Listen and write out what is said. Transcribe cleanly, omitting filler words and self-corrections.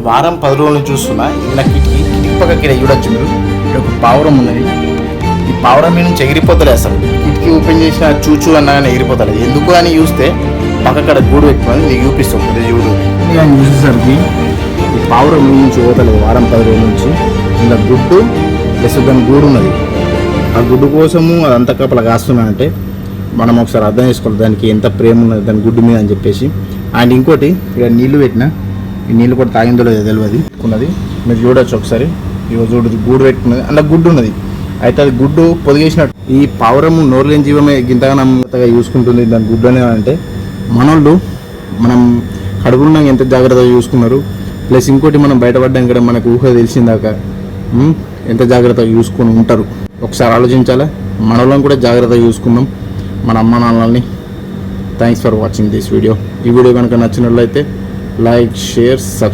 వారం 10 రోజుల నుంచి చూస్తున్నా. ఇది నా కిటికీ పక్కకి చూడొచ్చు మీరు. ఇక్కడ ఒక పావురం ఉన్నది. ఈ పావురం మీద నుంచి ఎగిరిపోతలే అసలు. కిటికీ ఓపెన్ చేసిన చూచు అన్నగానే ఎగిరిపోతలేదు. ఎందుకు అని చూస్తే పక్కక్కడ గూడు పెట్టుకుని నీకు చూపిస్తాం. అది చూడు. నేను చూసేసరికి ఈ పావురం మీద నుంచి పోతలేదు వారం 10 రోజుల నుంచి. ఇంకా గుడ్డు ప్లస్ దాని గూడు ఉన్నది. ఆ గుడ్డు కోసము అదంతా కప్పలా కాస్తున్నానంటే మనం ఒకసారి అర్థం చేసుకోవాలి దానికి ఎంత ప్రేమ ఉన్నది దాని గుడ్డు మీద అని చెప్పేసి. అండ్ ఇంకోటి ఇక్కడ నీళ్లు పెట్టిన, ఈ నీళ్ళు కూడా తాగిందో లేదో తెలియదు ఉన్నది. మీరు చూడొచ్చు ఒకసారి. ఇవ్వ చూడు గూడు పెట్టుకున్నది, అందులో గుడ్డు ఉన్నది. అయితే అది గుడ్డు పొదిగేసినట్టు. ఈ పావురము నోరులేని జీవమే గింతగా నమ్మగా చూసుకుంటుంది దాని గుడ్డు అని అంటే మనోళ్ళు మనం కడుపులో ఎంత జాగ్రత్తగా చూసుకున్నారు. ప్లస్ ఇంకోటి మనం బయటపడ్డాం కూడా మనకు ఊహ తెలిసిందాక ఎంత జాగ్రత్తగా చూసుకొని ఉంటారు. ఒకసారి ఆలోచించాలా. మనోళ్ళని కూడా జాగ్రత్తగా చూసుకుందాం, మన అమ్మ నాన్నల్ని. Thanks for watching this video. ఈ వీడియో కనుక నచ్చినట్లయితే లైక్, షేర్, సబ్స్క్రైబ్.